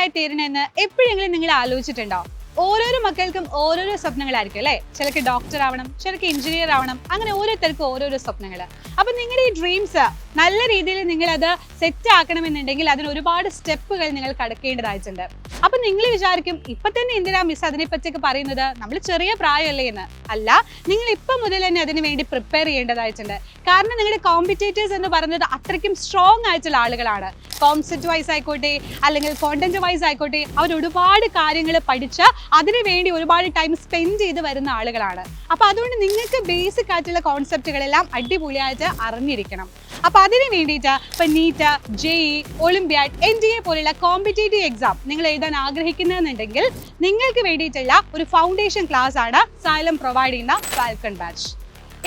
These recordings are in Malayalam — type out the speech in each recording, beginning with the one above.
ആയി തീരണമെന്ന് എപ്പോഴെങ്കിലും നിങ്ങൾ ആലോചിച്ചിട്ടുണ്ടോ? ഓരോരോ മക്കൾക്കും ഓരോരോ സ്വപ്നങ്ങളായിരിക്കും അല്ലേ? ചിലർക്ക് ഡോക്ടർ ആവണം, ചിലർക്ക് എഞ്ചിനീയർ ആവണം, അങ്ങനെ ഓരോരുത്തർക്കും ഓരോരോ സ്വപ്നങ്ങൾ. അപ്പൊ നിങ്ങളുടെ ഈ ഡ്രീംസ് നല്ല രീതിയിൽ നിങ്ങൾ അത് സെറ്റ് ആക്കണമെന്നുണ്ടെങ്കിൽ അതിന് ഒരുപാട് സ്റ്റെപ്പുകൾ നിങ്ങൾ കടക്കേണ്ടതായിട്ടുണ്ട്. അപ്പൊ നിങ്ങൾ വിചാരിക്കും ഇപ്പൊ തന്നെ എന്തിനാ മിസ് അതിനെ പറ്റിയൊക്കെ പറയുന്നത്, നമ്മൾ ചെറിയ പ്രായമല്ലേ എന്ന്. അല്ല, നിങ്ങൾ ഇപ്പൊ മുതൽ തന്നെ അതിനു വേണ്ടി പ്രിപ്പയർ ചെയ്യേണ്ടതായിട്ടുണ്ട്. കാരണം നിങ്ങളുടെ കോമ്പറ്റേറ്റേഴ്സ് എന്ന് പറയുന്നത് അത്രയ്ക്കും സ്ട്രോങ് ആയിട്ടുള്ള ആളുകളാണ്. കോൺസെപ്റ്റ് വൈസ് ആയിക്കോട്ടെ അല്ലെങ്കിൽ കോണ്ടന്റ് വൈസ് ആയിക്കോട്ടെ, അവർ ഒരുപാട് കാര്യങ്ങൾ പഠിച്ച് അതിനു വേണ്ടി ഒരുപാട് ടൈം സ്പെൻഡ് ചെയ്ത് വരുന്ന ആളുകളാണ്. അപ്പൊ അതുകൊണ്ട് നിങ്ങൾക്ക് ബേസിക് ആയിട്ടുള്ള കോൺസെപ്റ്റുകളെല്ലാം അടിപൊളിയായിട്ട് അറിഞ്ഞിരിക്കണം. അപ്പൊ അതിന് വേണ്ടിയിട്ട് ഇപ്പൊ നീറ്റ്, JEE, ഒളിമ്പ്യാഡ്, NDA പോലുള്ള കോമ്പറ്റേറ്റീവ് എക്സാം നിങ്ങൾ എഴുതാൻ ആഗ്രഹിക്കുന്നതെന്നുണ്ടെങ്കിൽ നിങ്ങൾക്ക് വേണ്ടിയിട്ടുള്ള ഒരു ഫൗണ്ടേഷൻ ക്ലാസ് ആണ് സൈലം പ്രൊവൈഡ് ചെയ്യുന്ന ഫാൽക്കൺ ബാച്ച്.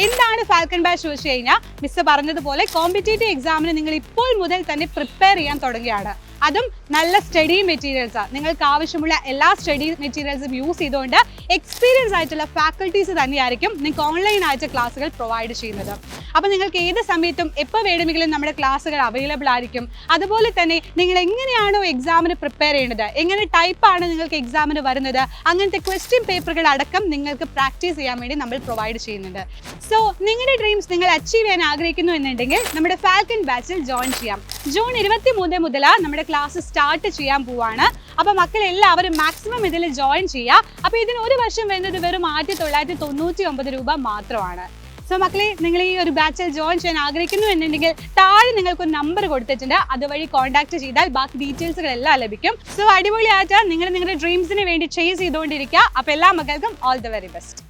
എന്താണ് ഫാൽക്കൺ ബാച്ച് ചോദിച്ചു കഴിഞ്ഞാൽ, മിസ് പറഞ്ഞതുപോലെ കോമ്പറ്റേറ്റീവ് എക്സാമിന് നിങ്ങൾ ഇപ്പോൾ മുതൽ തന്നെ പ്രിപ്പയർ ചെയ്യാൻ തുടങ്ങുകയാണ്. അതും നല്ല സ്റ്റഡി മെറ്റീരിയൽസ്, നിങ്ങൾക്ക് ആവശ്യമുള്ള എല്ലാ സ്റ്റഡി മെറ്റീരിയൽസും യൂസ് ചെയ്തുകൊണ്ട് എക്സ്പീരിയൻസ് ആയിട്ടുള്ള ഫാക്കൽറ്റീസ് തന്നെയായിരിക്കും നിങ്ങൾക്ക് ഓൺലൈൻ ആയിട്ട് ക്ലാസ്സുകൾ പ്രൊവൈഡ് ചെയ്യുന്നത്. അപ്പോൾ നിങ്ങൾക്ക് ഏത് സമയത്തും എപ്പോൾ വേണമെങ്കിലും നമ്മുടെ ക്ലാസ്സുകൾ അവൈലബിൾ ആയിരിക്കും. അതുപോലെ തന്നെ നിങ്ങൾ എങ്ങനെയാണോ എക്സാമിന് പ്രിപ്പയർ ചെയ്യേണ്ടത്, എങ്ങനെ ടൈപ്പാണ് നിങ്ങൾക്ക് എക്സാമിന് വരുന്നത്, അങ്ങനത്തെ ക്വസ്റ്റ്യൻ പേപ്പറുകൾ അടക്കം നിങ്ങൾക്ക് പ്രാക്ടീസ് ചെയ്യാൻ വേണ്ടി നമ്മൾ പ്രൊവൈഡ് ചെയ്യുന്നുണ്ട്. സോ നിങ്ങളുടെ ഡ്രീംസ് നിങ്ങൾ അച്ചീവ് ചെയ്യാൻ ആഗ്രഹിക്കുന്നു എന്നുണ്ടെങ്കിൽ നമ്മുടെ ഫാൽക്കൺ ബാച്ചിൽ ജോയിൻ ചെയ്യാം. ജൂൺ 23 മുതൽ നമ്മുടെ ക്ലാസ് സ്റ്റാർട്ട് ചെയ്യാൻ പോവാണ്. അപ്പോൾ മക്കളെല്ലാവരും മാക്സിമം ഇതിൽ ജോയിൻ ചെയ്യുക. അപ്പോൾ ഇതിന് ഒരു വർഷം വരുന്നത് വെറും 1999 രൂപ മാത്രമാണ്. സോ മക്കളെ, നിങ്ങൾ ഈ ഒരു ബാച്ചിൽ ജോയിൻ ചെയ്യാൻ ആഗ്രഹിക്കുന്നു എന്നുണ്ടെങ്കിൽ താഴെ നിങ്ങൾക്കൊരു നമ്പർ കൊടുത്തിട്ടുണ്ട്, അതുവഴി കോൺടാക്ട് ചെയ്താൽ ബാക്കി ഡീറ്റെയിൽസുകളെല്ലാം ലഭിക്കും. സോ അടിപൊളിയായിട്ട് നിങ്ങൾ നിങ്ങളുടെ ഡ്രീംസിന് വേണ്ടി ചേസ് ചെയ്തുകൊണ്ടിരിക്കുക. അപ്പോൾ എല്ലാ മക്കൾക്കും ഓൾ ദ വെരി ബെസ്റ്റ്.